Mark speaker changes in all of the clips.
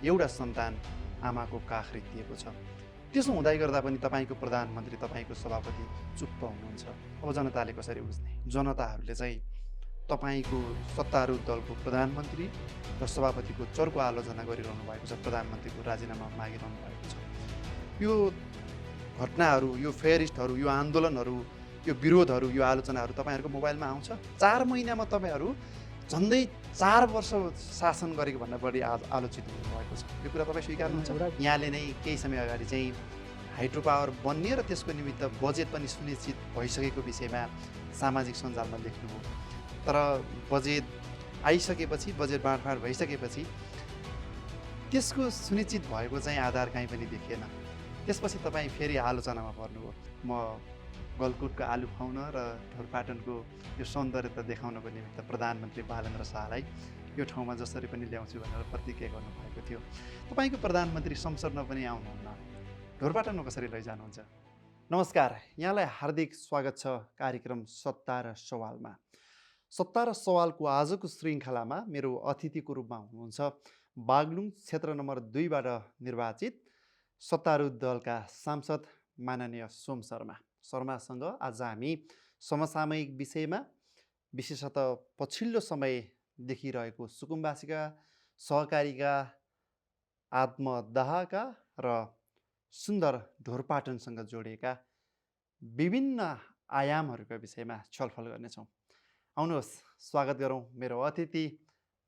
Speaker 1: एउटा सन्तान आमाको काख रित्तिएको छ। त्यसो हुँदै गर्दा पनि तपाईँको प्रधानमन्त्री, तपाईँको सभापति चुप्प हुनुहुन्छ। अब जनताले कसरी बुझ्ने? जनताहरूले चाहिँ तपाईँको सत्तारूढ दलको प्रधानमन्त्री र सभापतिको चर्को आलोचना गरिरहनु भएको छ, प्रधानमन्त्रीको राजीनामा मागिरहनु भएको छ। यो घटनाहरू, यो फेयरिस्टहरू, यो आन्दोलनहरू, यो विरोधहरू, यो आलोचनाहरू तपाईँहरूको मोबाइलमा आउँछ। 4 महिनामा तपाईँहरू झन्डै 4 वर्ष शासन गरेको भन्दा बढी आलोचित हुनुभएको छ। यो कुरा तपाईँ स्वीकार्नुहुन्छ? यहाँले नै केही समय अगाडि चाहिँ हाइड्रो पावर बन्ने र त्यसको निमित्त बजेट पनि सुनिश्चित भइसकेको विषयमा सामाजिक सञ्जालमा लेख्नुभयो। तर बजेट आइसकेपछि, बजेट बाँडफाँड भइसकेपछि त्यसको सुनिश्चित भएको चाहिँ आधार कहीँ पनि देखिएन। त्यसपछि तपाईँ फेरि आलोचनामा पर्नुभयो। म गलकुटको आलु खुवाउन र ढोरपाटनको यो सौन्दर्यता देखाउनको निमित्त प्रधानमन्त्री बालेन्द्र शाहलाई यो ठाउँमा जसरी पनि ल्याउँछु भनेर प्रतिज्ञा गर्नुभएको थियो। तपाईँको प्रधानमन्त्री संसदमा पनि आउनुहुन्न, ढोरपाटनमा कसरी लैजानुहुन्छ? नमस्कार, यहाँलाई हार्दिक स्वागत छ कार्यक्रम सत्ता र सवालमा। सत्ता र सवालको आजको श्रृङ्खलामा मेरो अतिथिको रूपमा हुनुहुन्छ बागलुङ क्षेत्र नम्बर 2बाट निर्वाचित सत्तारूढ दलका सांसद माननीय सोम शर्मासँग आज हामी समसामयिक विषयमा, विशेषतः पछिल्लो समय देखिरहेको सुकुम्बासीका, सहकारीका, आत्मदाहका र सुन्दर ढोरपाटनसँग जोडिएका विभिन्न आयामहरूका विषयमा छलफल गर्नेछौँ। आउनुहोस्, स्वागत गरौँ मेरो अतिथि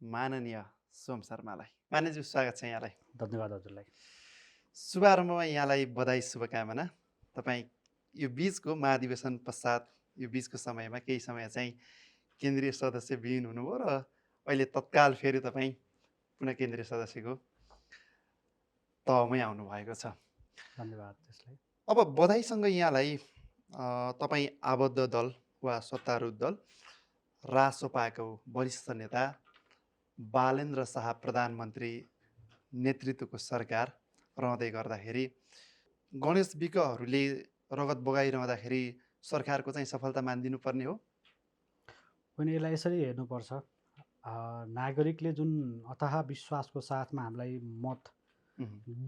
Speaker 1: माननीय सोम शर्मालाई। माननीयज्यू, स्वागत छ यहाँलाई।
Speaker 2: धन्यवाद हजुरलाई।
Speaker 1: शुभारम्भमा यहाँलाई बधाई, शुभकामना। तपाईँ यो बिचको महाधिवेशन पश्चात यो बिचको समयमा केही समय चाहिँ केन्द्रीय सदस्य विहीन हुनुभयो र अहिले तत्काल फेरि तपाईँ पुनः केन्द्रीय सदस्यको तहमै आउनुभएको छ।
Speaker 2: धन्यवाद त्यसलाई।
Speaker 1: अब बधाईसँग यहाँलाई तपाईँ आबद्ध दल वा सत्तारूढ दल रासोपाको वरिष्ठ नेता बालेन्द्र शाह प्रधानमन्त्री नेतृत्वको सरकार रहँदै गर्दाखेरि गणेश विकहरूले रगत बगाइरहँदाखेरि सरकारको चाहिँ सफलता मानिदिनु पर्ने हो?
Speaker 2: पनि यसलाई यसरी हेर्नुपर्छ, नागरिकले जुन अथाह विश्वासको साथमा हामीलाई मत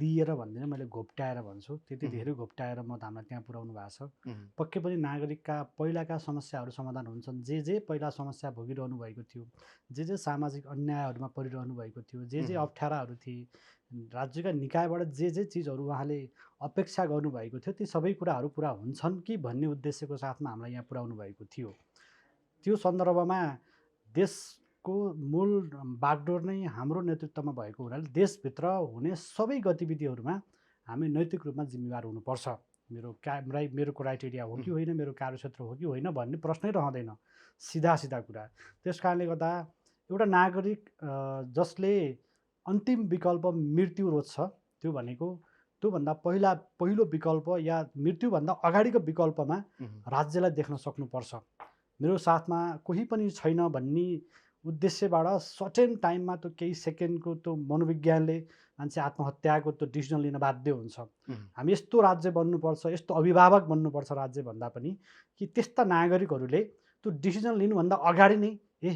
Speaker 2: दिएर भन्दैन, मैले घोप्ट्याएर भन्छु, त्यति धेरै घोप्ट्याएर मत हामीलाई त्यहाँ पुर्याउनु भएको छ। पक्कै पनि नागरिकका पहिलाका समस्याहरू समाधान हुन्छन्। जे पहिला समस्या भोगिरहनु भएको थियो, जे सामाजिक अन्यायहरूमा परिरहनु भएको थियो, जे अप्ठ्याराहरू थिए, राज्यका निकायबाट जे चिजहरू उहाँले अपेक्षा गर्नुभएको थियो, ती सबै कुराहरू पुरा हुन्छन् कि भन्ने उद्देश्यको साथमा हामीलाई यहाँ पुर्याउनु भएको थियो। त्यो सन्दर्भमा देशको मूल बागडोर नै हाम्रो नेतृत्वमा भएको हुनाले देशभित्र हुने सबै गतिविधिहरूमा हामी नैतिक रूपमा जिम्मेवार हुनुपर्छ। मेरो क्राइटेरिया हो कि होइन, मेरो कार्यक्षेत्र हो कि होइन भन्ने प्रश्नै रहँदैन, सिधा कुरा। त्यस कारणले गर्दा एउटा नागरिक जसले अन्तिम विकल्प मृत्यु रोज्छ, त्यो भनेको त्योभन्दा पहिलो विकल्प या मृत्युभन्दा अगाडिको विकल्पमा राज्यलाई देख्न सक्नुपर्छ। मेरो साथमा कोही पनि छैन भन्ने उद्देश्यबाट सर्टेन टाइममा त्यो केही सेकेन्डको त्यो मनोविज्ञानले मान्छे आत्महत्याको त्यो डिसिजन लिन बाध्य हुन्छ। हामी यस्तो राज्य बन्नुपर्छ, यस्तो अभिभावक बन्नुपर्छ राज्य भन्दा पनि कि त्यस्ता नागरिकहरूले त्यो डिसिजन लिनुभन्दा अगाडि नै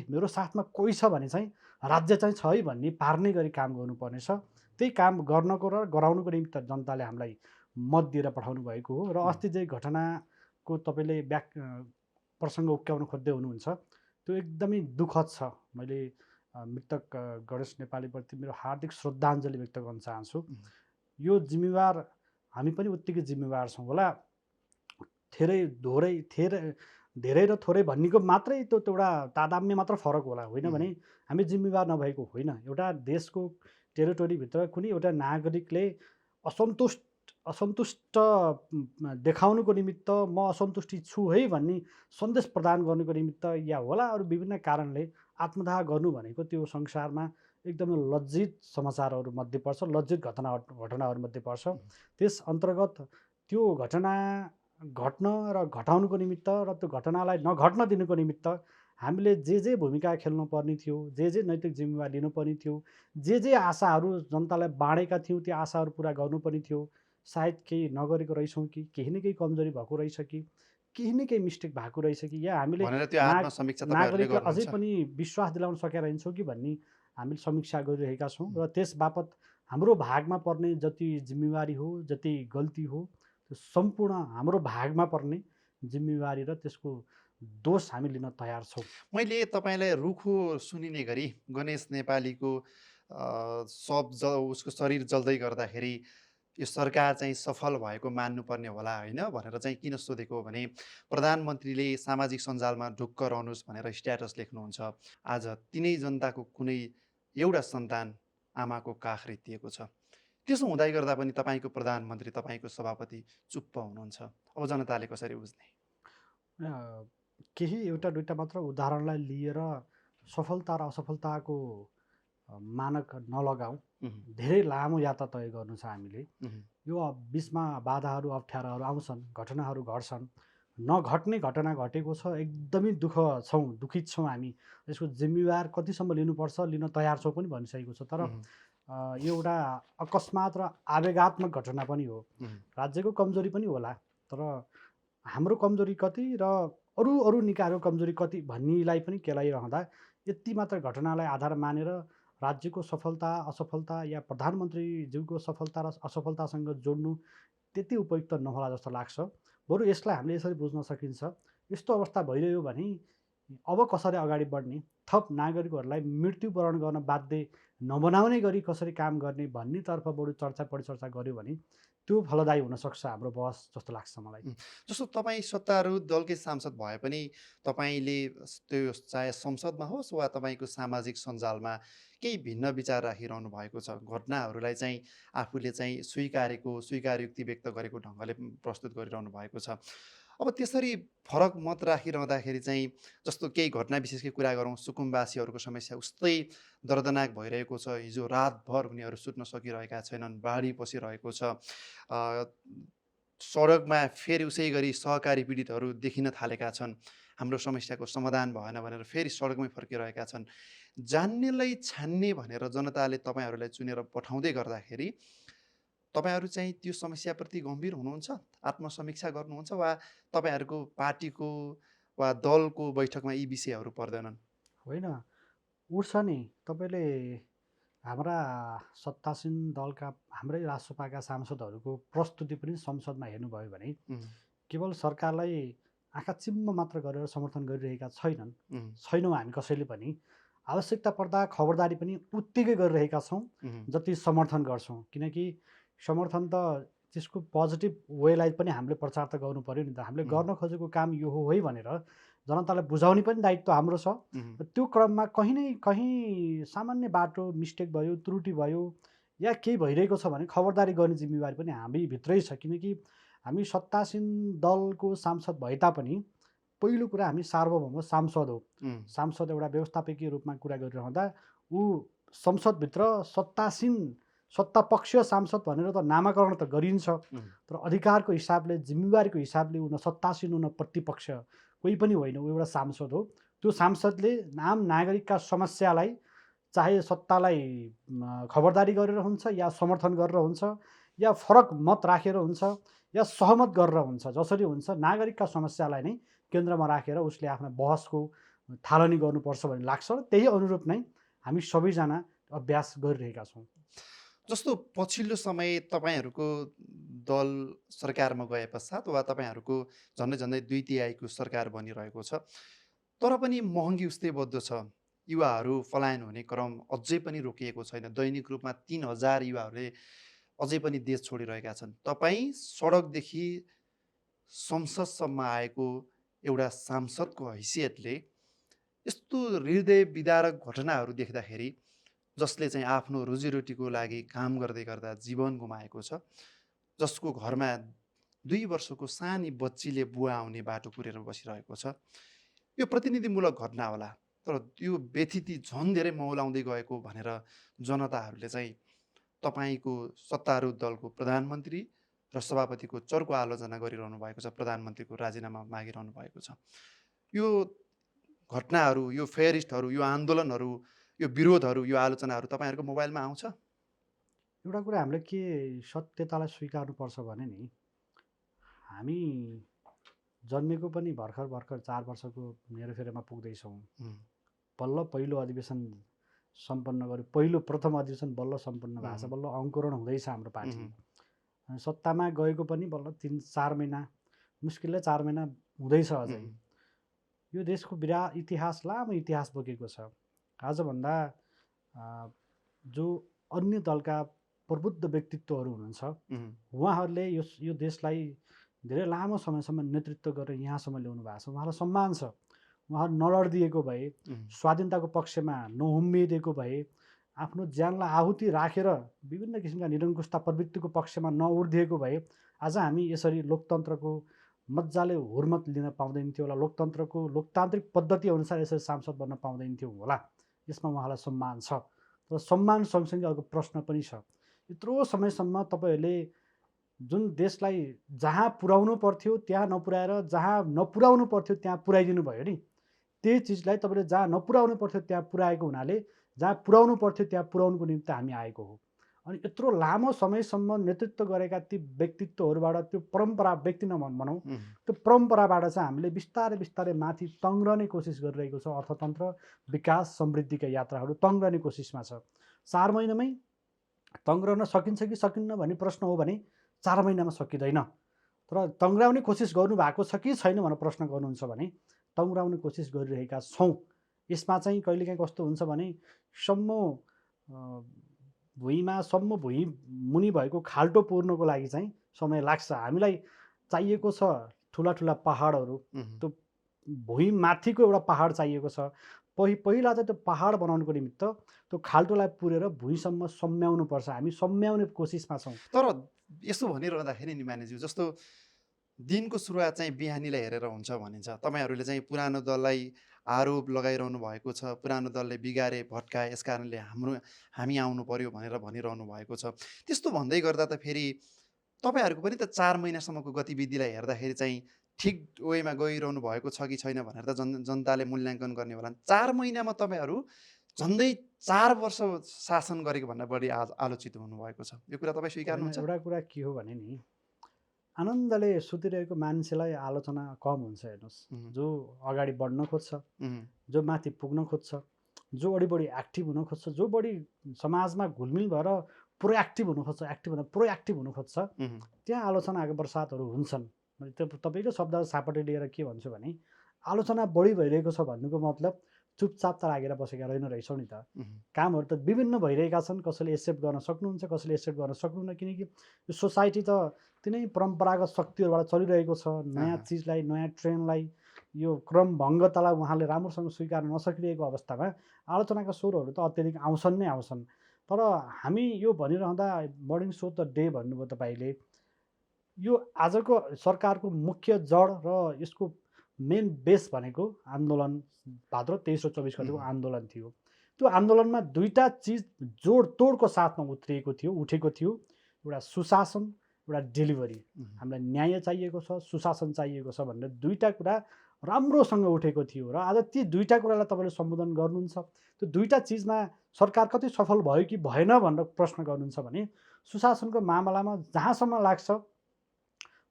Speaker 2: मेरो साथमा कोही छ भने चाहिँ राज्य चाहिँ छ है भन्ने पार्ने गरी काम गर्नुपर्नेछ। त्यही काम गर्नको र गराउनुको निमित्त जनताले हामीलाई मत दिएर पठाउनु भएको हो। र अस्ति चाहिँ घटनाको तपाईँले प्रसङ्ग उक्याउन खोज्दै हुनुहुन्छ, त्यो एकदमै दुःखद छ। मैले मृतक गणेश नेपालीप्रति मेरो हार्दिक श्रद्धाञ्जली व्यक्त गर्न चाहन्छु। यो जिम्मेवार हामी पनि उत्तिकै जिम्मेवार छौँ होला। धेरै र थोरै भन्नेको मात्रै त्यो एउटा तादाम्य मात्र फरक होला, होइन भने हामी जिम्मेवार नभएको होइन। एउटा देशको टेरिटोरीभित्र कुनै एउटा नागरिकले असन्तुष्ट देखाउनुको निमित्त म असन्तुष्टि छु है भन्ने सन्देश प्रदान गर्नुको निमित्त या होला अरू विभिन्न कारणले आत्मदाह गर्नु भनेको त्यो संसारमा एकदमै लज्जित समाचारहरू मध्ये पर्छ, लज्जित घटनाहरू मध्ये पर्छ। त्यस अन्तर्गत त्यो घटना घट्न र घटाउनुको निमित्त र त्यो घटनालाई नघट्न दिनुको निमित्त हामीले जे भूमिका खेल्नुपर्ने थियो, जे नैतिक जिम्मेवारी लिनुपर्ने थियो, जे आशाहरू जनतालाई बाँडेका थियौँ, त्यो आशाहरू पुरा गर्नुपर्ने थियो। सायद केही नगरेको रहेछौँ कि केही न केही कमजोरी भएको रहेछ कि केही न केही मिस्टेक भएको रहेछ कि या हामीले नागरिकलाई अझै पनि विश्वास दिलाउन सकेका रहेछौँ कि भन्ने हामीले समीक्षा गरिरहेका छौँ। र त्यस बापत हाम्रो भागमा पर्ने जति जिम्मेवारी हो, जति गल्ती हो, त्यो सम्पूर्ण हाम्रो भागमा पर्ने जिम्मेवारी र त्यसको दोष हामी लिन तयार छौँ।
Speaker 1: मैले तपाईँलाई रुखो सुनिने गरी गणेश नेपालीको शव उसको शरीर जल्दै गर्दाखेरि यो सरकार चाहिँ सफल भएको मान्नुपर्ने होला होइन भनेर चाहिँ किन सोधेको हो भने प्रधानमन्त्रीले सामाजिक सञ्जालमा ढुक्क रहनुहोस् भनेर स्ट्याटस लेख्नुहुन्छ। आज तिनै जनताको कुनै एउटा सन्तान आमाको काख रित्तिएको छ। त्यसो हुँदै गर्दा पनि तपाईँको प्रधानमन्त्री, तपाईँको सभापति चुप्प हुनुहुन्छ। अब जनताले कसरी बुझ्ने?
Speaker 2: केही एउटा दुईटा मात्र उदाहरणलाई लिएर सफलता र असफलताको मानक नलगाउँ। धेरै लामो यात्रा तय गर्नु छ हामीले। यो बिचमा बाधाहरू अप्ठ्याराहरू आउँछन्, घटनाहरू घट्छन्। नघट्ने घटना घटेको छ, एकदमै दुखित छौँ हामी। यसको जिम्मेवार कतिसम्म लिनुपर्छ, लिन तयार छौँ पनि भनिसकेको छ। तर यो एउटा अकस्मात र आवेगात्मक घटना पनि हो। राज्यको कमजोरी पनि होला, तर हाम्रो कमजोरी कति र अरू निकायको कमजोरी कति भन्नेलाई पनि केलाइरहँदा यति मात्र घटनालाई आधार मानेर राज्यको सफलता असफलता या प्रधानमन्त्रीज्यूको सफलता र असफलतासँग जोड्नु त्यति उपयुक्त नहोला जस्तो लाग्छ। बरु यसलाई हामीले यसरी बुझ्न सकिन्छ, यस्तो अवस्था भइरह्यो भने अब कसरी अगाडि बढ्ने, थप नागरिकहरूलाई मृत्युवरण गर्न बाध्य नबनाउने गरी कसरी काम गर्ने भन्नेतर्फ बरु परिचर्चा गऱ्यो भने त्यो फलदायी हुनसक्छ हाम्रो बहस जस्तो लाग्छ मलाई।
Speaker 1: जस्तो तपाईँ सत्तारूढ दलकै सांसद भए पनि तपाईँले त्यो चाहे संसदमा होस् वा तपाईँको सामाजिक सञ्जालमा केही भिन्न विचार राखिरहनु भएको छ। घटनाहरूलाई चाहिँ आफूले चाहिँ स्वीकार्युक्ति व्यक्त गरेको ढङ्गले प्रस्तुत गरिरहनु भएको छ। अब त्यसरी फरक मत राखिरहँदाखेरि चाहिँ जस्तो केही घटना विशेषकै कुरा गरौँ, सुकुम्बासीहरूको समस्या उस्तै दर्दनाक भइरहेको छ। हिजो रातभर उनीहरू सुत्न सकिरहेका छैनन्, बाढी पसिरहेको छ। सडकमा फेरि उसै गरी सहकारी पीडितहरू देखिन थालेका छन्। हाम्रो समस्याको समाधान भएन भनेर फेरि सडकमै फर्किरहेका छन्। जान्नेलाई छान्ने भनेर जनताले तपाईँहरूलाई चुनेर पठाउँदै गर्दाखेरि तपाईँहरू चाहिँ त्यो समस्याप्रति गम्भीर हुनुहुन्छ, आत्मसमीक्षा गर्नुहुन्छ वा तपाईँहरूको पार्टीको वा दलको बैठकमा यी विषयहरू पर्दैनन्?
Speaker 2: होइन, उठ्छ नि। तपाईँले हाम्रा सत्तासीन दलका हाम्रै राष्ट्रपाका सांसदहरूको प्रस्तुति पनि संसदमा हेर्नुभयो भने केवल सरकारलाई आँखा चिम्म मात्र गरेर समर्थन गरिरहेका छैनौँ हामी कसैले पनि। आवश्यकता पर्दा खबरदारी पनि उत्तिकै गरिरहेका छौँ जति समर्थन गर्छौँ। किनकि समर्थन त त्यसको पोजिटिभ वेलाई पनि हामीले प्रचार त गर्नु पऱ्यो नि त। हामीले गर्न खोजेको काम यो हो है भनेर जनतालाई बुझाउने पनि दायित्व हाम्रो छ। त्यो क्रममा कहीँ न कहीँ सामान्य बाटो मिस्टेक भयो, त्रुटि भयो या केही भइरहेको छ भने खबरदारी गर्ने जिम्मेवारी पनि हामीभित्रै छ। किनकि हामी सत्तासीन दलको सांसद भए तापनि पहिलो कुरा हामी सार्वभौम सांसद हो। सांसद एउटा व्यवस्थापकीय रूपमा कुरा गरिरहँदा ऊ संसदभित्र सत्तापक्षीय सांसद भनेर त नामाकरण त गरिन्छ, तर अधिकारको हिसाबले जिम्मेवारीको हिसाबले ऊ न सत्तासीन हो न प्रतिपक्ष कोही पनि होइन। ऊ एउटा सांसद हो। त्यो सांसदले आम नागरिकका समस्यालाई चाहे सत्तालाई खबरदारी गरेर हुन्छ या समर्थन गरेर हुन्छ या फरक मत राखेर हुन्छ या सहमत गरेर हुन्छ, जसरी हुन्छ नागरिकका समस्यालाई नै केन्द्रमा राखेर उसले आफ्ना बहसको थालनी गर्नुपर्छ भन्ने लाग्छ। त्यही अनुरूप नै हामी सबैजना अभ्यास गरिरहेका छौँ।
Speaker 1: जस्तो पछिल्लो समय तपाईँहरूको दल सरकारमा गए पश्चात वा तपाईँहरूको झन्डै 2/3 सरकार बनिरहेको छ, तर पनि महँगी उस्तै बढ्दो छ। युवाहरू पलायन हुने क्रम अझै पनि रोकिएको छैन। दैनिक रूपमा 3000 युवाहरूले अझै पनि देश छोडिरहेका छन्। तपाईँ सडकदेखि संसदसम्म आएको एउटा सांसदको हैसियतले यस्तो हृदय विदारक घटनाहरू देख्दाखेरि, जसले चाहिँ आफ्नो रोजीरोटीको लागि काम गर्दै गर्दा जीवन गुमाएको छ, जसको घरमा 2 वर्षको सानी बच्चीले बुवा आउने बाटो कुरेर बसिरहेको छ, यो प्रतिनिधिमूलक घटना होला, तर यो व्यथिति झन् धेरै मौलाउँदै गएको भनेर जनताहरूले चाहिँ तपाईँको सत्तारूढ दलको प्रधानमन्त्री र सभापतिको चर्को आलोचना गरिरहनु भएको छ, प्रधानमन्त्रीको राजीनामा मागिरहनु भएको छ। यो घटनाहरू, यो फेयरिस्टहरू, यो आन्दोलनहरू, यो विरोधहरू, यो आलोचनाहरू तपाईँहरूको मोबाइलमा आउँछ?
Speaker 2: एउटा कुरा हामीले के सत्यतालाई स्वीकार्नुपर्छ भने नि, हामी जन्मेको पनि भर्खर 4 वर्षको मेरोफेरोमा पुग्दैछौँ। बल्ल पहिलो अधिवेशन सम्पन्न गर्यो। पहिलो प्रथम अधिवेशन बल्ल सम्पन्न भएको छ, बल्ल अङ्कुरण हुँदैछ हाम्रो पार्टी। सत्तामा गएको पनि बल्ल 3-4 महिना, मुस्किलले 4 महिना हुँदैछ अझै। यो देशको इतिहास, लामो इतिहास बोकेको छ। आजभन्दा जो अन्य दलका प्रबुद्ध व्यक्तित्वहरू हुनुहुन्छ, उहाँहरूले यो देशलाई धेरै लामो समयसम्म नेतृत्व गरेर यहाँसम्म ल्याउनु भएको छ। उहाँलाई सम्मान छ। उहाँहरू नलडिदिएको भए, स्वाधीनताको पक्षमा नहुम्बिदिएको भए, आफ्नो ज्यानलाई आहुति राखेर विभिन्न किसिमका निरङ्कुशता प्रवृत्तिको पक्षमा नउर्दिएको भए आज हामी यसरी लोकतन्त्रको मजाले हुर्मत लिन पाउँदैन थियो होला, लोकतन्त्रको लोकतान्त्रिक पद्धति अनुसार यसरी सांसद बन्न पाउँदैन थियो होला। यसमा उहाँलाई सम्मान छ। तर सम्मान सँगसँगै अर्को प्रश्न पनि छ। यत्रो समयसम्म तपाईँहरूले जुन देशलाई जहाँ पुर्याउनु पर्थ्यो त्यहाँ नपुर्याएर जहाँ नपुर्याउनु पर्थ्यो त्यहाँ पुर्याइदिनु भयो नि। त्यही चिजलाई तपाईँले जहाँ नपुर्याउनु पर्थ्यो त्यहाँ पुर्याएको हुनाले जहाँ पुर्याउनु पर्थ्यो त्यहाँ पुर्याउनुको निम्ति हामी आएको हो। अनि यत्रो लामो समयसम्म नेतृत्व गरेका ती व्यक्तित्वहरूबाट, त्यो परम्परा व्यक्ति नभनौँ, त्यो परम्पराबाट चाहिँ हामीले बिस्तारै बिस्तारै माथि तङ्ग्रने कोसिस गरिरहेको छ। अर्थतन्त्र विकास समृद्धिका यात्राहरू तङ्ग्रने कोसिसमा छ। 4 महिनामै तङ्ग्रन सकिन्छ कि सकिन्न भन्ने प्रश्न हो भने 4 महिनामा सकिँदैन। तर तङ्ग्राउने कोसिस गर्नुभएको छ कि छैन भनेर प्रश्न गर्नुहुन्छ भने तङ्ग्राउने कोसिस गरिरहेका छौँ। यसमा चाहिँ कहिलेकाहीँ कस्तो हुन्छ भने सम्म भुइँ मुनि भएको खाल्टो पुर्नको लागि चाहिँ समय लाग्छ। हामीलाई चाहिएको छ ठुला ठुला पहाडहरू, त्यो भुइँ माथिको एउटा पहाड चाहिएको छ। पहिला चाहिँ त्यो पहाड बनाउनुको निमित्त त्यो खाल्टोलाई पुरेर भुइँसम्म सम्म्याउनुपर्छ। हामी सम्म्याउने कोसिसमा छौँ।
Speaker 1: तर यसो भनिरहँदाखेरि नि मानेज्यू, जस्तो दिनको सुरुवात चाहिँ बिहानीलाई हेरेर हुन्छ भनिन्छ। तपाईँहरूले चाहिँ पुरानो दललाई आरोप लगाइरहनु भएको छ, पुरानो दलले बिगारे भट्काए, यस कारणले हामी आउनु पर्यो भनेर भनिरहनु भएको छ। त्यस्तो भन्दै गर्दा त फेरि तपाईँहरूको पनि त 4 महिनासम्मको गतिविधिलाई हेर्दाखेरि चाहिँ ठिक वेमा गइरहनु भएको छ कि छैन भनेर त जनताले मूल्याङ्कन गर्ने होला। 4 महिनामा तपाईँहरू झन्डै 4 वर्ष शासन गरेको भन्दा बढी आलोचित हुनुभएको छ। यो कुरा तपाईँ स्वीकार्नुहुन्छ?
Speaker 2: एउटा कुरा के हो भने नि, आनन्दले सुतिरहेको मान्छेलाई आलोचना कम हुन्छ। हेर्नुहोस्, जो अगाडि बढ्न खोज्छ, जो माथि पुग्न खोज्छ, जो बढी एक्टिभ हुन खोज्छ, जो बढी समाजमा घुलमिल भएर प्रोएक्टिभ हुन खोज्छ, एक्टिभ भन्दा प्रोएक्टिभ हुन खोज्छ, त्यहाँ आलोचनाको वर्षातहरू हुन्छन्। मैले तपाईँको शब्द सापटे लिएर के भन्छु भने, आलोचना बढी भइरहेको छ भन्नुको मतलब चुपचाप त लागेर बसेका रहेन रहेछौँ नि त। कामहरू त विभिन्न भइरहेका छन्। कसैले एक्सेप्ट गर्न सक्नुहुन्छ, कसैले एक्सेप्ट गर्न सक्नुहुन्न। किनकि यो सोसाइटी त तिनै परम्परागत शक्तिहरूबाट चलिरहेको छ। नयाँ चिजलाई, नयाँ ट्रेन्डलाई, यो क्रमभङ्गतालाई उहाँले राम्रोसँग स्वीकार्न नसकिरहेको अवस्थामा आलोचनाका स्वरहरू त अत्यधिक आउँछन् नै आउँछन्। तर हामी यो भनिरहँदा मर्निङ सो द डे भन्नुभयो तपाईँले, यो आजको सरकारको मुख्य जड र यसको मेन बेस भनेको आन्दोलन, भाद्र 23 र 24 गतिको आन्दोलन थियो। त्यो आन्दोलनमा दुईटा चिज जोडतोडको साथमा उठेको थियो। एउटा सुशासन, एउटा डेलिभरी। हामीलाई न्याय चाहिएको छ, सुशासन चाहिएको छ भनेर दुईटा कुरा राम्रोसँग उठेको थियो। र आज ती दुईटा कुरालाई तपाईँले सम्बोधन गर्नुहुन्छ। त्यो दुईटा चिजमा सरकार कति सफल भयो कि भएन भनेर प्रश्न गर्नुहुन्छ भने, सुशासनको मामलामा जहाँसम्म लाग्छ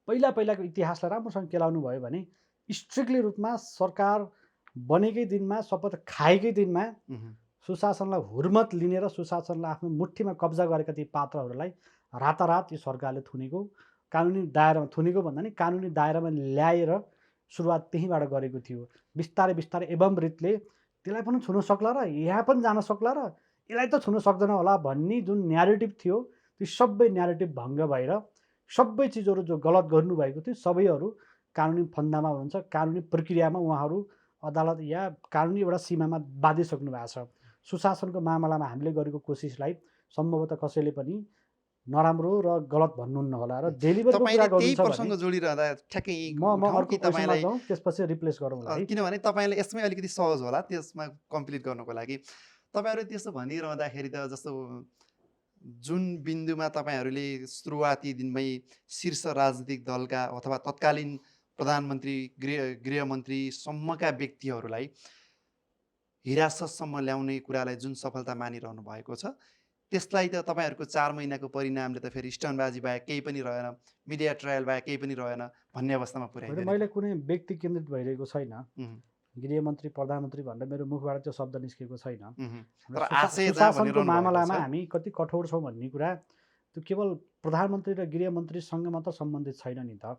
Speaker 2: पहिलाको इतिहासलाई राम्रोसँग केलाउनु भयो भने स्ट्रिक्टली रूपमा सरकार बनेकै दिनमा, शपथ खाएकै दिनमा सुशासनलाई हुर्मत लिने र सुशासनलाई आफ्नो मुठ्ठीमा कब्जा गरेका ती पात्रहरूलाई रातारात यो सरकारले थुनेको, कानुनी दायरामा थुनेको भन्दा नि कानुनी दायरामा ल्याएर सुरुवात त्यहीँबाट गरेको थियो। बिस्तारै बिस्तारै एवं रीतले त्यसलाई पनि छुन सक्ला र यहाँ पनि जान सक्ला र यसलाई त छुन सक्दैन होला भन्ने जुन न्यारेटिभ थियो, त्यो सबै न्यारेटिभ भङ्ग भएर सबै चिजहरू जो गलत गर्नुभएको थियो सबैहरू कानुनी फन्दामा हुनुहुन्छ। कानुनी प्रक्रियामा उहाँहरू अदालत या कानुनी एउटा सीमामा बाँधिसक्नु भएको छ। सुशासनको मामलामा हामीले गरेको कोसिसलाई सम्भवतः कसैले पनि नराम्रो र गलत भन्नुहुन्न होला। र डेलिभरीको कुरा गर्नुहुन्छ
Speaker 1: भने जोडिरहँदा ठ्याक्कै
Speaker 2: म अर्को क्वेसनमा जाउँ, त्यसपछि रिप्लेस गरौँ।
Speaker 1: किनभने तपाईँलाई यसमै अलिकति सहज होला त्यसमा कम्प्लिट गर्नको लागि। तपाईँहरू त्यसो भनिरहँदाखेरि त जस्तो जुन बिन्दुमा तपाईँहरूले सुरुवाती दिनमै शीर्ष राजनीतिक दलका अथवा तत्कालीन प्रधानमन्त्री, गृहमन्त्रीसम्मका व्यक्तिहरूलाई हिरासतसम्म ल्याउने कुरालाई जुन सफलता मानिरहनु भएको छ, त्यसलाई त तपाईँहरूको 4 महिनाको परिणामले त फेरि स्टनबाजी बाहेक केही पनि रहेन, मिडिया ट्रायल बाहेक केही पनि रहेन भन्ने अवस्थामा पुर्याइदियो।
Speaker 2: मैले कुनै व्यक्ति केन्द्रित भइरहेको छैन। गृहमन्त्री प्रधानमन्त्री भनेर मेरो मुखबाट त्यो शब्द निस्केको छैन।
Speaker 1: तर आशय जहाँ
Speaker 2: सुशासनको
Speaker 1: भनिरहनु भएको
Speaker 2: मामलामा
Speaker 1: छ।
Speaker 2: हामी कति कठोर छौँ भन्ने कुरा त्यो केवल प्रधानमन्त्री र गृहमन्त्रीसँग मात्र सम्बन्धित छैन नि त।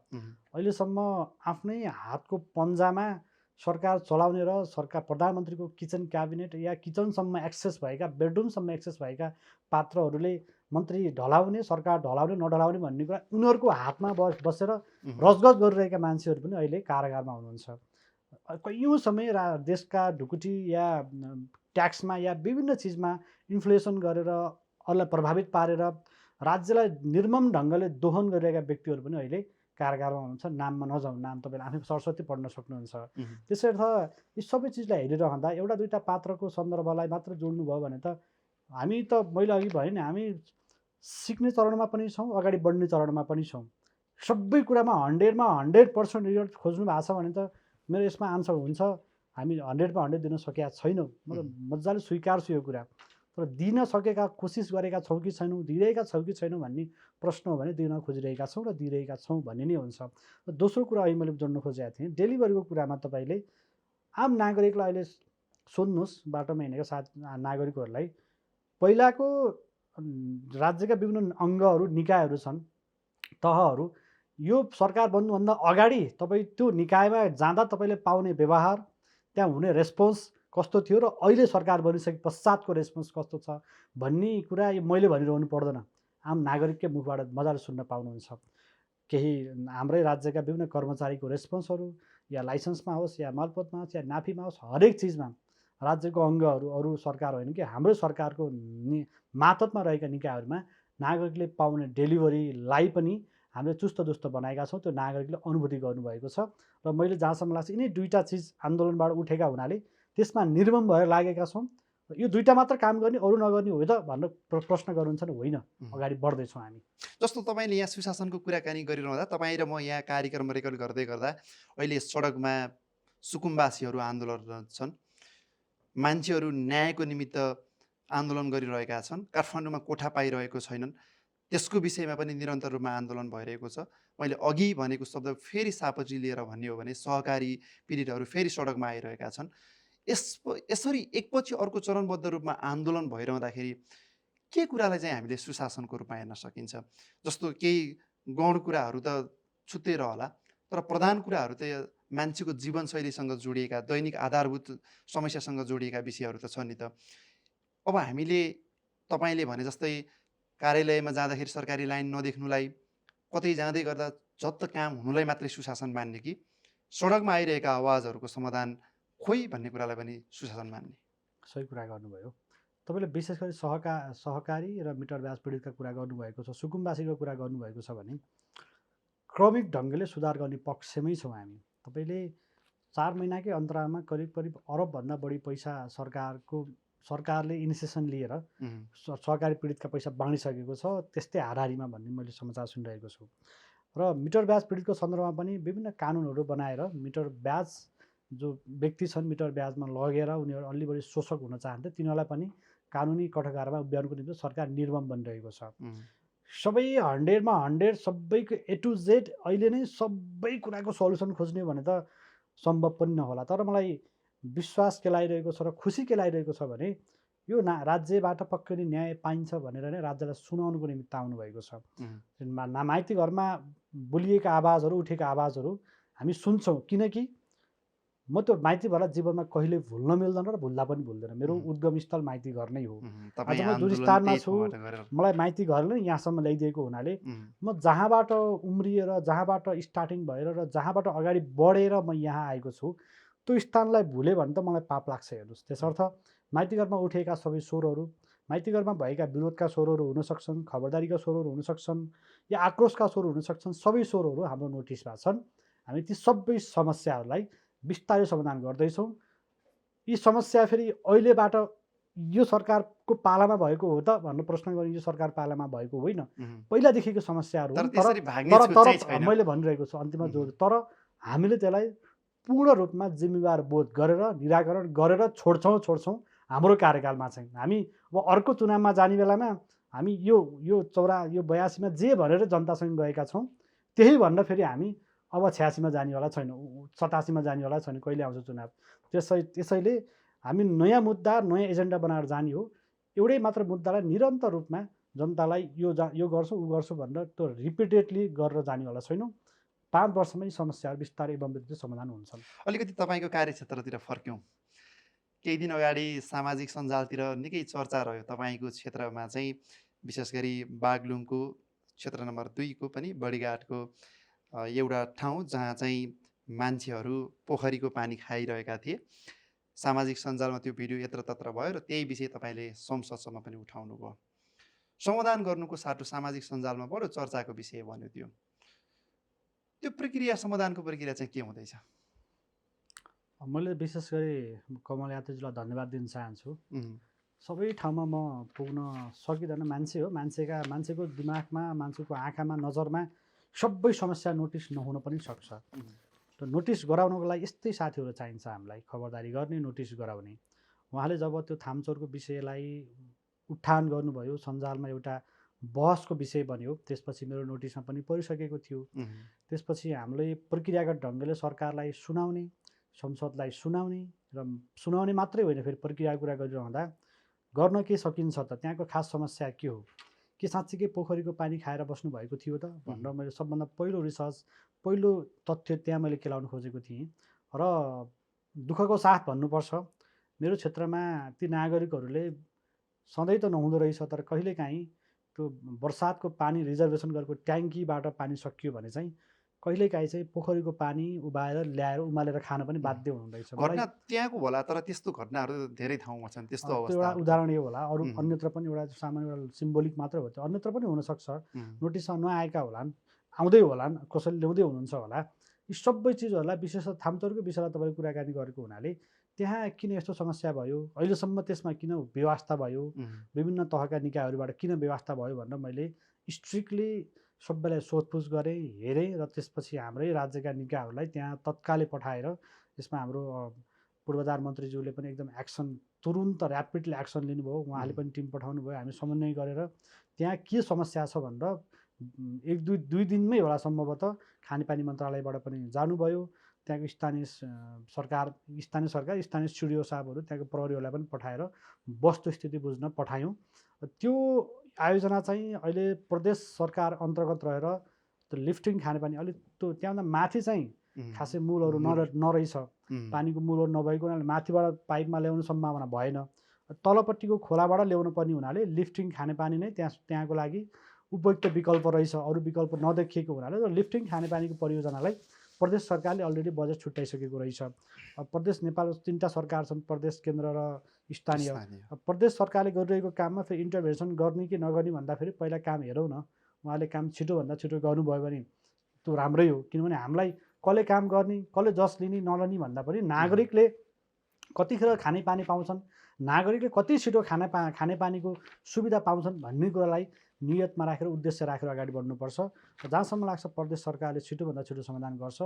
Speaker 2: अहिलेसम्म आफ्नै हातको पन्जामा सरकार चलाउने र सरकार प्रधानमन्त्रीको किचन क्याबिनेट या किचनसम्म एक्सेस भएका बेडरुमसम्म एक्सेस भएका पात्रहरूले मन्त्री ढलाउने सरकार ढलाउने नढलाउने भन्ने कुरा उनीहरूको हातमा बसेर रजगज गरिरहेका मान्छेहरू पनि अहिले कारागारमा हुनुहुन्छ। कैयौँ समय देशका ढुकुटी या ट्याक्समा या विभिन्न चिजमा इन्फ्लेसन गरेर अरूलाई प्रभावित पारेर राज्यलाई निर्मम ढङ्गले दोहन गरिरहेका व्यक्तिहरू पनि अहिले कारागारमा हुनुहुन्छ। नाममा नजाउँ, नाम तपाईँले आफै सरस्वती पढ्न सक्नुहुन्छ। त्यसर्थ यी सबै चिजलाई हेरिरहँदा एउटा दुईवटा पात्रको सन्दर्भलाई मात्र जोड्नुभयो भने त हामी त मैले अघि भने नि हामी सिक्ने चरणमा पनि छौँ, अगाडि बढ्ने चरणमा पनि छौँ। सबै कुरामा 100% रिजल्ट खोज्नु भएको छ भने त मेरो यसमा आन्सर हुन्छ। हामी 100% दिन सकेका छैनौँ, मतलब मजाले स्वीकार्छु यो कुरा। तर दिन सकेका कोसिस गरेका छौँ कि छैनौँ, दिइरहेका छौँ कि छैनौँ भन्ने प्रश्न हो भने दिन खोजिरहेका छौँ र दिइरहेका छौँ भन्ने नै हुन्छ। र दोस्रो कुरा अहिले मैले जोड्न खोजेको थिएँ, डेलिभरीको कुरामा तपाईँले आम नागरिकलाई अहिले सोध्नुहोस्, बाटोमा हिँडेका नागरिकहरूलाई पहिलाको राज्यका विभिन्न अङ्गहरू निकायहरू छन्, तहहरू, यो सरकार बन्नुभन्दा अगाडि तपाईँ त्यो निकायमा जाँदा तपाईँले पाउने व्यवहार, त्यहाँ हुने रेस्पोन्स कस्तो थियो र अहिले सरकार बनिसके पश्चातको रेस्पोन्स कस्तो छ भन्ने कुरा यो मैले भनिरहनु पर्दैन। आम नागरिककै मुखबाट मजाले सुन्न पाउनुहुन्छ। केही हाम्रै राज्यका विभिन्न कर्मचारीको रेस्पोन्सहरू या लाइसेन्समा होस् या मालपोतमा होस् या नाफीमा होस्, हरेक चिजमा राज्यको अङ्गहरू अरू सरकार होइन कि हाम्रै सरकारको मातहतमा रहेका निकायहरूमा नागरिकले पाउने डेलिभरीलाई पनि हामीले चुस्त दुस्त बनाएका छौँ। त्यो नागरिकले अनुभूति गर्नुभएको छ र मैले जहाँसम्म लाग्छ यिनै दुईवटा चिज आन्दोलनबाट उठेका हुनाले त्यसमा निर्मम भएर लागेका छौँ। यो दुईवटा मात्र काम गर्ने अरू नगर्ने हो त भनेर प्रश्न गर्नुहुन्छ नि, होइन, अगाडि बढ्दैछौँ हामी।
Speaker 1: जस्तो तपाईँले यहाँ सुशासनको कुराकानी गरिरहँदा तपाईँ र म यहाँ कार्यक्रम रेकर्ड गर्दै गर्दा अहिले सडकमा सुकुम्बासीहरू आन्दोलन छन्, मान्छेहरू न्यायको निमित्त आन्दोलन गरिरहेका छन्, काठमाडौँमा कोठा पाइरहेको छैनन्, त्यसको विषयमा पनि निरन्तर रूपमा आन्दोलन भइरहेको छ। मैले अघि भनेको शब्द फेरि सापची लिएर भन्ने हो भने सहकारी पीडितहरू फेरि सडकमा आइरहेका छन्। यसरी एकपछि अर्को चरणबद्ध रूपमा आन्दोलन भइरहँदाखेरि के कुरालाई चाहिँ हामीले सुशासनको रूपमा हेर्न सकिन्छ? जस्तो केही गौण कुराहरू त छुट्टै रहला, तर प्रधान कुराहरू त मान्छेको जीवनशैलीसँग जोडिएका, दैनिक आधारभूत समस्यासँग जोडिएका विषयहरू त छन् नि त। अब हामीले तपाईँले भने जस्तै कार्यालयमा जाँदाखेरि सरकारी लाइन नदेख्नुलाई, कतै जाँदै गर्दा झट्ट काम हुनुलाई मात्रै सुशासन मान्ने कि सडकमा आइरहेका आवाजहरूको समाधान खोइ भन्ने कुरालाई पनि सुशासन मान्ने?
Speaker 2: सही कुरा गर्नुभयो तपाईँले। विशेष गरी सहकारी र मिटर ब्याज पीडितका कुरा गर्नुभएको छ, सुकुम्बासीको कुरा गर्नुभएको छ भने क्रमिक ढङ्गले सुधार गर्ने पक्षमै छौँ हामी। तपाईँले 4 महिनाकै अन्तरालमा करिब अरबभन्दा बढी पैसा सरकारले इनिसिएसन लिएर सहकारी पीडितका पैसा बाँडिसकेको छ, त्यस्तै हाराहारीमा भन्ने मैले समाचार सुनिरहेको छु। र मिटर ब्याज पीडितको सन्दर्भमा पनि विभिन्न कानुनहरू बनाएर मिटर ब्याज जो व्यक्ति छन् मिटर ब्याजमा लगेर उनीहरू अलि बढी शोषक हुन चाहन्थे तिनीहरूलाई पनि कानुनी कठघारमा उभ्याउनुको निम्ति सरकार निर्मम बनिरहेको छ। सबै 100% सबैको A to Z अहिले नै सबै कुराको सल्युसन खोज्ने भने त सम्भव पनि नहोला। तर मलाई विश्वास के लागिरहेको छ र खुसी के लागिरहेको छ भने यो राज्यबाट पक्कै नै न्याय पाइन्छ भनेर नै राज्यलाई सुनाउनुको निमित्त आउनुभएको छ। माइती घरमा बोलिएका आवाजहरू, उठेका आवाजहरू हामी सुन्छौँ, किनकि म त्यो माइती घरलाई जीवनमा कहिले भुल्न मिल्दैन र भुल्दा पनि भुल्दैन। मेरो उद्गम स्थल माइती घर नै हो। आज म जुन स्थानमा छु मलाई माइती घरले यहाँसम्म ल्याइदिएको हुनाले म जहाँबाट उम्रिएर, जहाँबाट स्टार्टिङ भएर र जहाँबाट अगाडि बढेर म यहाँ आएको छु त्यो स्थानलाई भुलेँ भने त मलाई पाप लाग्छ। हेर्नुहोस्, त्यसर्थ माइती घरमा उठेका सबै स्वरहरू, माइती घरमा भएका विरोधका स्वरहरू हुनसक्छन्, खबरदारीका स्वरहरू हुनसक्छन् या आक्रोशका स्वरहरू हुनसक्छन्, सबै स्वरहरू हाम्रो नोटिसमा छन्। हामी ती सबै समस्याहरूलाई बिस्तारै समाधान गर्दैछौँ। यी समस्या फेरि अहिलेबाट यो सरकारको पालामा भएको हो त भन्ने प्रश्न गर्ने यो सरकार पालामा भएको होइन, पहिलादेखिको समस्याहरू हुन्। तर मैले भनिरहेको छु अन्तिममा जोड, तर हामीले त्यसलाई पूर्ण रूपमा जिम्मेवार बोध गरेर निराकरण गरेर छोड्छौँ हाम्रो कार्यकालमा चाहिँ। हामी अब अर्को चुनावमा जाने बेलामा हामी यो 82मा जे भनेर जनतासँग गएका छौँ त्यही भनेर फेरि हामी अब 86मा जानेवाला छैन, 87मा जानेवाला छैन, कहिले आउँछ चुनाव। त्यसैले हामी नयाँ मुद्दा, नयाँ एजेन्डा बनाएर जाने हो। एउटै मात्र मुद्दालाई निरन्तर रूपमा जनतालाई यो गर्छु ऊ गर्छु भनेर त्यो रिपिटेडली गरेर जानेवाला छैनौँ। 5 वर्षमै समस्याहरू बिस्तारै एवं विस्तृत समाधान हुन्छन्।
Speaker 1: अलिकति तपाईँको कार्यक्षेत्रतिर फर्क्यौँ। केही दिन अगाडि सामाजिक सञ्जालतिर निकै चर्चा रह्यो तपाईँको क्षेत्रमा चाहिँ, विशेष गरी बागलुङको क्षेत्र नम्बर 2 को पनि बडीघाटको एउटा ठाउँ जहाँ चाहिँ मान्छेहरू पोखरीको पानी खाइरहेका थिए। सामाजिक सञ्जालमा त्यो भिडियो यत्रतत्र भयो र त्यही विषय तपाईँले संसदसम्म पनि उठाउनु भयो। समाधान गर्नुको साटो सामाजिक सञ्जालमा बडो चर्चाको विषय बन्यो त्यो प्रक्रिया, समाधानको प्रक्रिया चाहिँ के हुँदैछ?
Speaker 2: मैले विशेष गरी कमल यात्रीजीलाई धन्यवाद दिन चाहन्छु। सबै ठाउँमा म पुग्न सकिँदैन, मान्छे हो, मान्छेको दिमागमा, मान्छेको आँखामा, नजरमा सबै समस्या नोटिस नहुन पनि सक्छ। त नोटिस गराउनको लागि यस्तै साथीहरू चाहिन्छ हामीलाई, खबरदारी गर्ने, नोटिस गराउने। उहाँले जब त्यो थामचौरको विषयलाई उठान गर्नुभयो, सञ्जालमा एउटा बहसको विषय बन्यो, त्यसपछि मेरो नोटिसमा पनि परिसकेको थियो। त्यसपछि हामीले प्रक्रियागत ढङ्गले सरकारलाई सुनाउने, संसदलाई सुनाउने, र सुनाउने मात्रै होइन, फेरि प्रक्रियाको कुरा गरिरहँदा गर्न के सकिन्छ त, त्यहाँको खास समस्या के हो, के साँच्चीकै पोखरीको पानी खाएर बस्नुभएको थियो त भनेर मैले सबभन्दा पहिलो रिसर्च, पहिलो तथ्य त्यहाँ मैले केलाउन खोजेको थिएँ। र दुःखको साथ भन्नुपर्छ, मेरो क्षेत्रमा ती नागरिकहरूले सधैँ त नहुँदो रहेछ, तर कहिलेकाहीँ त्यो बर्सातको पानी रिजर्भेसन गरेको ट्याङ्कीबाट पानी सकियो भने चाहिँ कहिलेकाहीँ चाहिँ पोखरीको पानी उबाएर ल्याएर उमालेर खान पनि बाध्य हुनुहुँदैछ।
Speaker 1: घटना त्यहाँको होला, तर त्यस्तो घटनाहरू धेरै ठाउँमा छन्। त्यस्तो
Speaker 2: त्यो एउटा उदाहरण यो होला, अरू अन्यत्र पनि एउटा सामान्य एउटा सिम्बोलिक मात्र हो, त्यो अन्यत्र पनि हुनसक्छ। नोटिसमा नआएका होलान्, आउँदै होलान्, कसैले ल्याउँदै हुनुहुन्छ होला। यी सबै चिजहरूलाई, विशेष थामचौरको विषयलाई तपाईँले कुराकानी गरेको हुनाले त्यहाँ किन यस्तो समस्या भयो, अहिलेसम्म त्यसमा किन व्यवस्था भयो, विभिन्न तहका निकायहरूबाट किन व्यवस्था भयो भनेर मैले स्ट्रिक्टली सबैलाई सोधपुछ गरेँ, हेरेँ, र त्यसपछि हाम्रै राज्यका निकायहरूलाई त्यहाँ तत्कालै पठाएर यसमा हाम्रो पूर्वाधार मन्त्रीज्यूले पनि एकदम एक्सन, तुरुन्त ऱ्यापिडली एक्सन लिनुभयो। उहाँले पनि टिम पठाउनु भयो, हामी समन्वय गरेर त्यहाँ के समस्या छ भनेर दुई दिनमै होला सम्भवतः खानेपानी मन्त्रालयबाट पनि जानुभयो। त्यहाँको स्थानीय सरकार, स्थानीय स्टुडियो साहबहरू, त्यहाँको प्रहरीहरूलाई पनि पठाएर वस्तुस्थिति बुझ्न पठायौँ। त्यो आयोजना चाहिँ अहिले प्रदेश सरकार अन्तर्गत रहेर त्यो लिफ्टिङ खानेपानी अलिक त्यो त्यहाँभन्दा माथि चाहिँ खासै मूलहरू नरहेछ, पानीको मूलहरू नभएको हुनाले माथिबाट पाइपमा ल्याउनु सम्भावना भएन। तलपट्टिको खोलाबाट ल्याउनु पर्ने हुनाले लिफ्टिङ खानेपानी नै त्यहाँको लागि उपयुक्त विकल्प रहेछ, अरू विकल्प नदेखिएको हुनाले लिफ्टिङ खानेपानीको परियोजनालाई प्रदेश सरकारले अलरेडी बजेट छुट्याइसकेको रहेछ। प्रदेश, नेपाल 3टा सरकार छन्, प्रदेश, केन्द्र र स्थानीय। प्रदेश सरकारले गरिरहेको काममा फेरि इन्टरभेन्सन गर्ने कि नगर्ने भन्दाखेरि पहिला काम हेरौँ न, उहाँले काम छिटोभन्दा छिटो गर्नुभयो भने त्यो राम्रै हो। किनभने हामीलाई कसले काम गर्ने, कसले जस लिने नलिने भन्दा पनि नागरिकले कतिखेर खानेपानी पाउँछन्, नागरिकले कति छिटो खानेपानीको सुविधा पाउँछन् भन्ने कुरालाई नियतमा राखेर, उद्देश्य राखेर अगाडि बढ्नुपर्छ। जहाँसम्म लाग्छ प्रदेश सरकारले छिटोभन्दा छिटो समाधान गर्छ,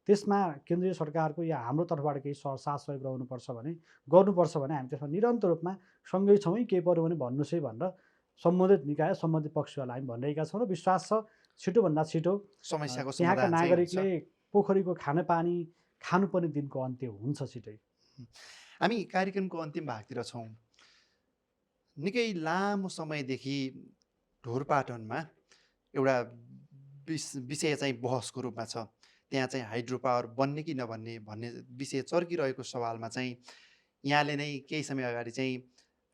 Speaker 2: त्यसमा केन्द्रीय सरकारको या हाम्रो तर्फबाट केही साथ सहयोग गर्नुपर्छ भने हामी त्यसमा निरन्तर रूपमा सँगै छौँ, केही पऱ्यो भने भन्नुहोस् है भनेर सम्बन्धित निकाय, सम्बन्धित पक्षहरूलाई हामी भनिरहेका छौँ, र विश्वास छ छिटोभन्दा छिटो
Speaker 1: समस्याको
Speaker 2: त्यहाँका नागरिकले पोखरीको खानेपानी खानुपर्ने दिनको अन्त्य हुन्छ छिटै।
Speaker 1: हामी कार्यक्रमको अन्तिम भागतिर छौँ। निकै लामो समयदेखि ढोरपाटनमा एउटा विषय चाहिँ बहसको रूपमा छ। त्यहाँ चाहिँ हाइड्रो पावर बन्ने कि नबन्ने भन्ने विषय चर्किरहेको सवालमा चाहिँ यहाँले नै केही समय अगाडि चाहिँ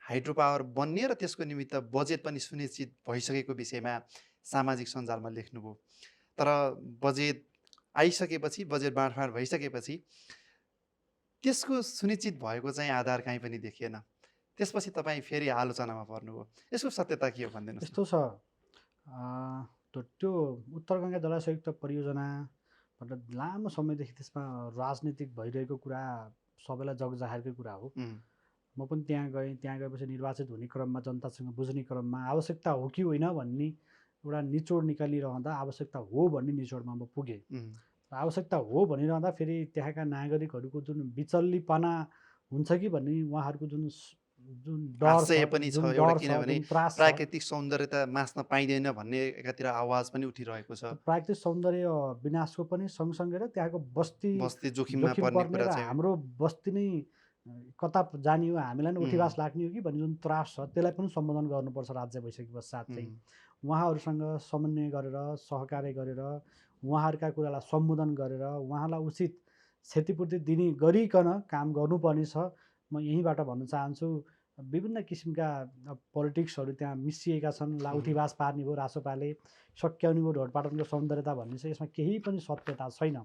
Speaker 1: हाइड्रो पावर बन्ने र त्यसको निमित्त बजेट पनि सुनिश्चित भइसकेको विषयमा सामाजिक सञ्जालमा लेख्नुभयो। तर बजेट आइसकेपछि, बजेट बाँडफाँड भइसकेपछि त्यसको सुनिश्चित भएको चाहिँ आधार कहीँ पनि देखिएन। त्यसपछि तपाईँ फेरि आलोचनामा पर्नुभयो। यसको सत्यता के हो भनिदिनुहोस्।
Speaker 2: यस्तो छ, त्यो उत्तर गङ्गा जलसंयुक्त परियोजना भनेर लामो समयदेखि त्यसमा राजनीतिक भइरहेको कुरा सबैलाई जगजाहेरकै कुरा हो। म पनि त्यहाँ गएपछि निर्वाचित हुने क्रममा, जनतासँग बुझ्ने क्रममा आवश्यकता हो कि होइन भन्ने एउटा निचोड निकालिरहँदा आवश्यकता हो भन्ने निचोडमा म पुगेँ। आवश्यकता हो भनिरहँदा फेरि त्यहाँका नागरिकहरूको जुन विचल्लीपना हुन्छ कि भन्ने, उहाँहरूको जुन जुन डर छ,
Speaker 1: आशय पनि छ
Speaker 2: जुन
Speaker 1: एउटा,
Speaker 2: डर छ,
Speaker 1: किनभने
Speaker 2: जुन त्रास छ,
Speaker 1: प्राकृतिक सौन्दर्यता मास्न पाइँदैन भन्ने एकातिर आवाज पनि उठिरहेको छ।
Speaker 2: प्राकृतिक सौन्दर्य विनाशको पनि सँगसँगै र त्यहाँको बस्ती
Speaker 1: बस्ती जोखिममा
Speaker 2: जोखिम
Speaker 1: पर्ने
Speaker 2: पर्ने
Speaker 1: कुरा
Speaker 2: र
Speaker 1: चाहिँ
Speaker 2: हाम्रो बस्ती नै कता जाने हो, हामीलाई नै उठीवास लाग्ने हो कि भन्ने जुन त्रास छ त्यसलाई पनि सम्बोधन गर्नुपर्छ। राज्य भइसके पश्चात चाहिँ उहाँहरूसँग समन्वय गरेर, सहकार्य गरेर, उहाँहरूका कुरालाई सम्बोधन गरेर उहाँलाई उचित क्षतिपूर्ति दिने गरिकन काम गर्नुपर्ने छ। म यहीँबाट भन्न चाहन्छु, विभिन्न किसिमका पोलिटिक्सहरू त्यहाँ मिसिएका छन्। उठीवास पार्ने भयो रासोपाले, सक्याउने भयो ढोडपाटनको सौन्दर्यता भन्ने छ, यसमा केही पनि सत्यता छैन।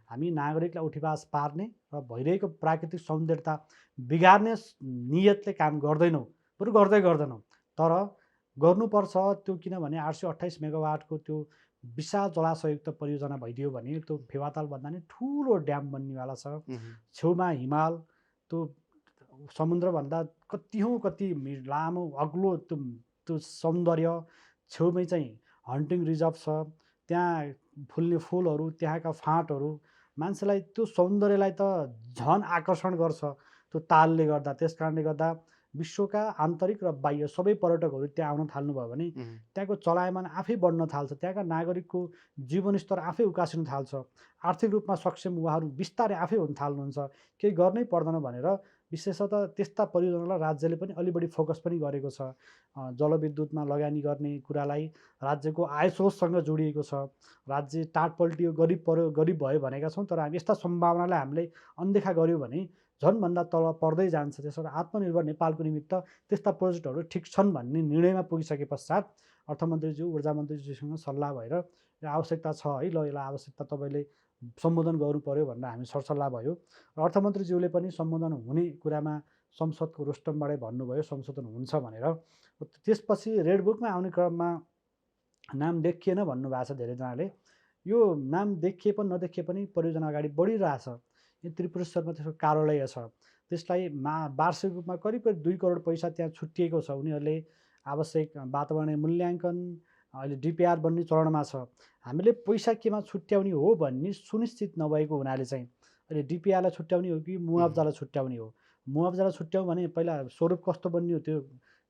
Speaker 2: हामी नागरिकलाई उठीवास पार्ने र भइरहेको प्राकृतिक सौन्दर्यता बिगार्ने नियतले काम गर्दैनौँ, बरु गर्दैनौँ। तर गर्नुपर्छ त्यो, किनभने 828 मेगावाटको त्यो विशाल जलाशयुक्त परियोजना भइदियो भने त्यो फेवातालभन्दा नि ठुलो ड्याम बन्नेवाला छ। छेउमा हिमाल, त्यो समुद्रभन्दा कति लामो अग्लो त्यो सौन्दर्य, छेउमै चाहिँ हन्टिङ रिजर्भ छ, त्यहाँ फुल्ने फुलहरू, त्यहाँका फाँटहरू मान्छेलाई त्यो सौन्दर्यलाई त झन आकर्षण गर्छ त्यो तालले गर्दा। त्यस कारणले गर्दा विश्वका आन्तरिक र बाह्य सबै पर्यटकहरू त्यहाँ आउन थाल्नुभयो भने त्यहाँको चलायमान आफै बढ्न थाल्छ, त्यहाँका नागरिकको जीवनस्तर आफै उकासिन थाल्छ, आर्थिक रूपमा सक्षम उहाँहरू बिस्तारै आफै हुन थाल्नुहुन्छ। केही गर्नै पर्दैन भनेर विशेषतः त्यस्ता परियोजनालाई राज्यले पनि अलि बढी फोकस पनि गरेको छ। जलविद्युतमा लगानी गर्ने कुरालाई राज्यको आय स्रोतसँग जोडिएको छ। राज्य टाटपल्टियो, गरिब भयो भनेका छौँ, तर हामी यस्ता सम्भावनालाई हामीले अनदेखा गऱ्यौँ भने झन्भन्दा तल पर्दै जान्छ। त्यसबाट आत्मनिर्भर नेपालको निमित्त त्यस्ता प्रोजेक्टहरू ठिक छन् भन्ने निर्णयमा पुगिसके पश्चात अर्थमन्त्रीज्यू, ऊर्जा मन्त्रीज्यूसँग सल्लाह भएर यो आवश्यकता छ है, ल यसलाई आवश्यकता तपाईँले सम्बोधन गर्नु पर्यो भनेर हामी सरसल्लाह भयो। र अर्थमन्त्रीज्यूले पनि सम्बोधन हुने कुरामा संसदको रोस्टमबाटै भन्नुभयो संशोधन हुन्छ भनेर। त्यसपछि रेडबुकमा आउने क्रममा नाम देखिएन भन्नुभएको छ धेरैजनाले। यो नाम देखिए पनि नदेखिए पनि परियोजना अगाडि बढिरहेछ। यो त्रिपुरेश्वरमा त्यसको कार्यालय छ, त्यसलाई वार्षिक रूपमा करिब 2 करोड पैसा त्यहाँ छुट्टिएको छ। उनीहरूले आवश्यक वातावरणीय मूल्याङ्कन, अहिले डिपिआर बन्ने चरणमा छ। हामीले पैसा केमा छुट्याउने हो भन्ने सुनिश्चित नभएको हुनाले चाहिँ अहिले डिपिआरलाई छुट्याउने हो कि मुआब्जालाई छुट्याउने हो। मुआब्जालाई छुट्याउँ भने पहिला स्वरूप कस्तो बन्ने हो त्यो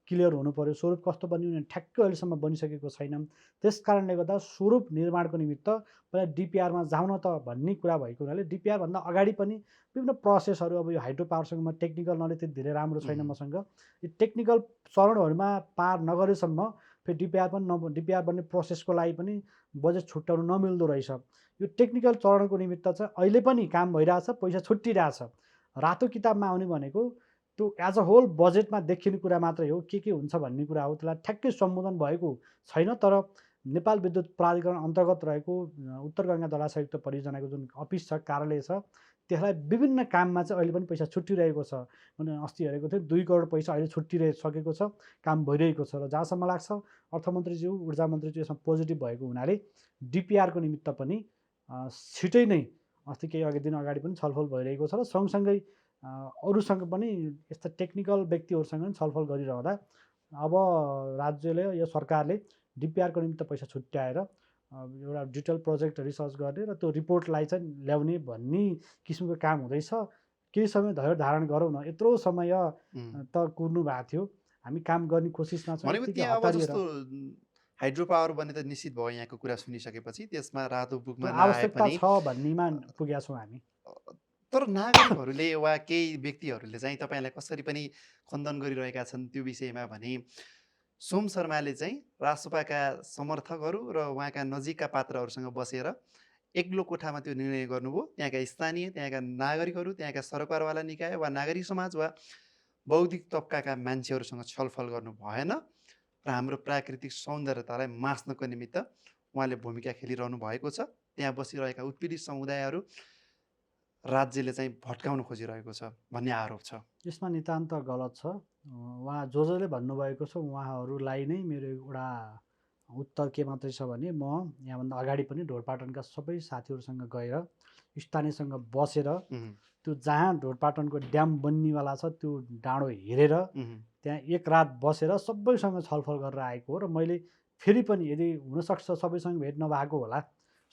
Speaker 2: क्लियर हुनु पर्यो। स्वरूप कस्तो बन्ने भने ठ्याक्कै अहिलेसम्म बनिसकेको छैन। त्यस कारणले गर्दा स्वरूप निर्माणको निमित्त पहिला डिपिआरमा जाउन त भन्ने कुरा भएको हुनाले डिपिआरभन्दा अगाडि पनि विभिन्न प्रोसेसहरू, अब यो हाइड्रो पावरसँग म टेक्निकल नलेज त्यति धेरै राम्रो छैन मसँग, यो टेक्निकल चरणहरूमा पार नगरेसम्म फेरि डिपिआर बन्ने प्रोसेसको लागि पनि बजेट छुट्याउनु नमिल्दो रहेछ। यो टेक्निकल चरणको निमित्त चाहिँ अहिले पनि काम भइरहेछ, पैसा छुट्टिरहेछ। रातो किताबमा आउने भनेको त्यो एज अ होल बजेटमा देखिने कुरा मात्रै हो, के हुन्छ भन्ने कुरा हो। त्यसलाई ठ्याक्कै सम्बोधन भएको छैन। तर नेपाल विद्युत प्राधिकरण अन्तर्गत रहेको उत्तर गङ्गा जलाशयुक्त परियोजनाको जुन अफिस छ, कार्यालय छ, त्यसलाई विभिन्न काममा चाहिँ अहिले पनि पैसा छुट्टिरहेको छ। मैले अस्ति हेरेको थिएँ 2 करोड पैसा अहिले छुट्टिसकेको छ, काम भइरहेको छ। र जहाँसम्म लाग्छ अर्थमन्त्रीज्यू, ऊर्जा मन्त्रीज्यू यसमा पोजिटिभ भएको हुनाले डिपिआरको निमित्त पनि छिटै नै, अस्ति केही दिन अगाडि पनि छलफल भइरहेको छ। र सँगसँगै अरूसँग पनि यस्ता टेक्निकल व्यक्तिहरूसँग पनि छलफल गरिरहँदा अब राज्यले या सरकारले डिपिआरको निमित्त पैसा छुट्याएर एउटा डिटेल प्रोजेक्ट रिसर्च गर्ने र त्यो रिपोर्टलाई चाहिँ ल्याउने भन्ने किसिमको काम हुँदैछ। केही समय धैर्य धारण गरौँ न, यत्रो समय त कुर्नु भएको थियो, हामी काम गर्ने कोसिसमा छौँ।
Speaker 1: भनेको त्यहाँ अब जस्तो हाइड्रो पावर बन्ने त निश्चित भयो यहाँको कुरा सुनिसकेपछि, त्यसमा रातो बुकमा नआए पनि
Speaker 2: आवश्यकता छ भन्नेमा पुगेका छौँ हामी।
Speaker 1: तर नागरिकहरूले वा केही व्यक्तिहरूले चाहिँ तपाईँलाई कसरी पनि खण्डन गरिरहेका छन् त्यो विषयमा भने सोम शर्माले चाहिँ रासोपाका समर्थकहरू र उहाँका नजिकका पात्रहरूसँग बसेर एक्लो कोठामा त्यो निर्णय गर्नुभयो। त्यहाँका स्थानीय, त्यहाँका नागरिकहरू, त्यहाँका सरकारवाला निकाय वा नागरिक समाज वा बौद्धिक तबकाका मान्छेहरूसँग छलफल गर्नु भएन र हाम्रो प्राकृतिक सौन्दर्यतालाई मास्नको निमित्त उहाँले भूमिका खेलिरहनु भएको छ। त्यहाँ बसिरहेका उत्पीडित समुदायहरू राज्यले चाहिँ भट्काउन खोजिरहेको छ भन्ने आरोप छ।
Speaker 2: यसमा नितान्त गलत छ। उहाँ जसले भन्नुभएको छ उहाँहरूलाई नै मेरो एउटा उत्तर के मात्रै छ भने म यहाँभन्दा अगाडि पनि ढोरपाटनका सबै साथीहरूसँग गएर स्थानीयसँग बसेर त्यो जहाँ ढोरपाटनको ड्याम बन्नेवाला छ त्यो डाँडो हेरेर त्यहाँ एक रात बसेर सबैसँग छलफल गरेर आएको हो। र मैले फेरि पनि यदि हुनसक्छ सबैसँग भेट नभएको होला,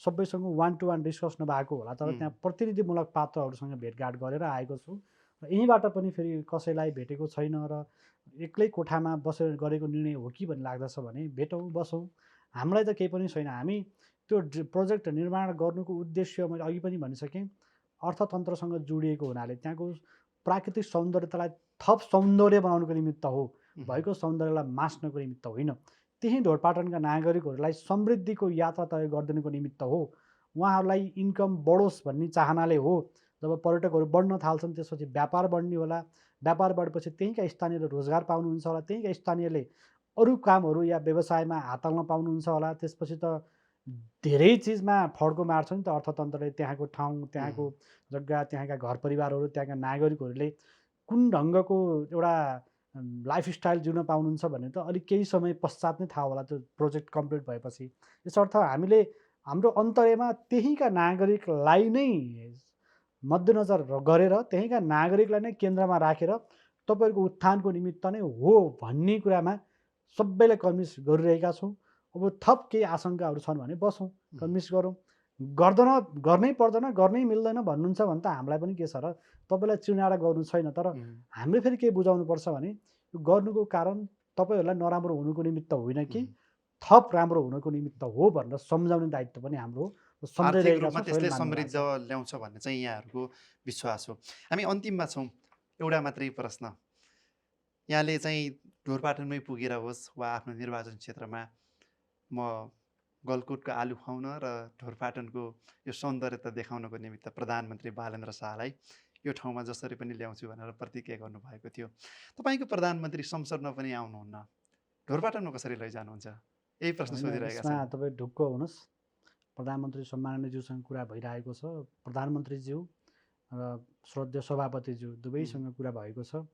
Speaker 2: सबैसँग 1-to-1 डिस्कस नभएको होला, तर त्यहाँ प्रतिनिधिमूलक पात्रहरूसँग भेटघाट गरेर आएको छु। र यहीँबाट पनि फेरि कसैलाई भेटेको छैन र एक्लै कोठामा बसेर गरेको निर्णय हो कि भन्ने लाग्दछ भने भेटौँ बसौँ, हामीलाई त केही पनि छैन। हामी त्यो प्रोजेक्ट निर्माण गर्नुको उद्देश्य मैले अघि पनि भनिसकेँ, अर्थतन्त्रसँग जोडिएको हुनाले त्यहाँको प्राकृतिक सौन्दर्यतालाई थप सौन्दर्य बनाउनुको निमित्त हो, भएको सौन्दर्यलाई मास्नको निमित्त होइन। त्यही ढोरपाटनका नागरिकहरूलाई समृद्धिको यात्रा तय गरिदिनुको निमित्त हो, उहाँहरूलाई इन्कम बढोस् भन्ने चाहनाले हो। जब पर्यटकहरू बढ्न थाल्छन् त्यसपछि व्यापार बढ्ने होला, व्यापार बढेपछि त्यहीँका स्थानीयले रोजगार पाउनुहुन्छ होला, त्यहीँका स्थानीयले अरू कामहरू या व्यवसायमा हात हाल्न पाउनुहुन्छ होला। त्यसपछि त धेरै चिजमा फड्को मार्छ नि त अर्थतन्त्रले। त्यहाँको ठाउँ, त्यहाँको जग्गा, त्यहाँका घर परिवारहरू, त्यहाँका नागरिकहरूले कुन ढङ्गको एउटा लाइफस्टाइल जिउन पाउनुहुन्छ भन्ने त अलिक केही समय पश्चात नै थाहा होला त्यो प्रोजेक्ट कम्प्लिट भएपछि। यसर्थ हामीले हाम्रो अन्तर्यमा त्यहीँका नागरिकलाई नै मध्यनजर गरेर, त्यहीँका नागरिकलाई नै केन्द्रमा राखेर तपाईँहरूको उत्थानको निमित्त नै हो भन्ने कुरामा सबैले कन्भिन्स गरिरहेका छौँ। अब थप केही आशंकाहरू छन् भने बसौँ, कन्भिन्स गरौँ। गर्नै पर्दैन, गर्नै मिल्दैन भन्नुहुन्छ भने त हामीलाई पनि के छ र, तपाईँलाई चिनाडा गर्नु छैन। तर हामीले फेरि के बुझाउनुपर्छ भने यो गर्नुको कारण तपाईँहरूलाई नराम्रो हुनुको निमित्त होइन कि थप राम्रो हुनुको निमित्त हो भनेर सम्झाउने दायित्व पनि हाम्रो हो।
Speaker 1: आर्थिक रूपमा त्यसले समृद्ध ल्याउँछ भन्ने चाहिँ यहाँहरूको विश्वास हो। हामी अन्तिममा छौँ, एउटा मात्रै प्रश्न। यहाँले चाहिँ ढोरपाटनमै पुगेर होस् वा आफ्नो निर्वाचन क्षेत्रमा म गलकुटको आलु खुवाउन र ढोरपाटनको यो सौन्दर्यता देखाउनको निमित्त प्रधानमन्त्री बालेन्द्र शाहलाई यो ठाउँमा जसरी पनि ल्याउँछु भनेर प्रतिज्ञा गर्नुभएको थियो। तपाईँको प्रधानमन्त्री संसदमा पनि आउनुहुन्न, ढोरपाटनमा कसरी लैजानुहुन्छ? यही प्रश्न सोधिरहेका छन्।
Speaker 2: तपाईँ ढुक्क हुनुहोस्, प्रधानमन्त्री सम्माननीयज्यूसँग कुरा भइरहेको छ। प्रधानमन्त्रीज्यू र श्रद्धेय सभापतिज्यू दुवैसँग कुरा भएको छ।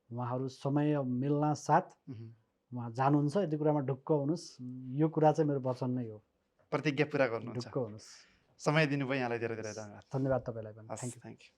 Speaker 2: उहाँहरू समय मिल्न साथ उहाँ जानुहुन्छ। यति कुरामा ढुक्क हुनुहोस्, यो कुरा चाहिँ मेरो वचन नै हो।
Speaker 1: प्रतिज्ञा पुरा गर्नुहुन्छ।
Speaker 2: ढुक्क हुनुहोस्।
Speaker 1: समय दिनुभयो यहाँलाई धेरै धेरै धन्यवाद।
Speaker 2: धन्यवाद तपाईँलाई पनि।
Speaker 1: Thank you.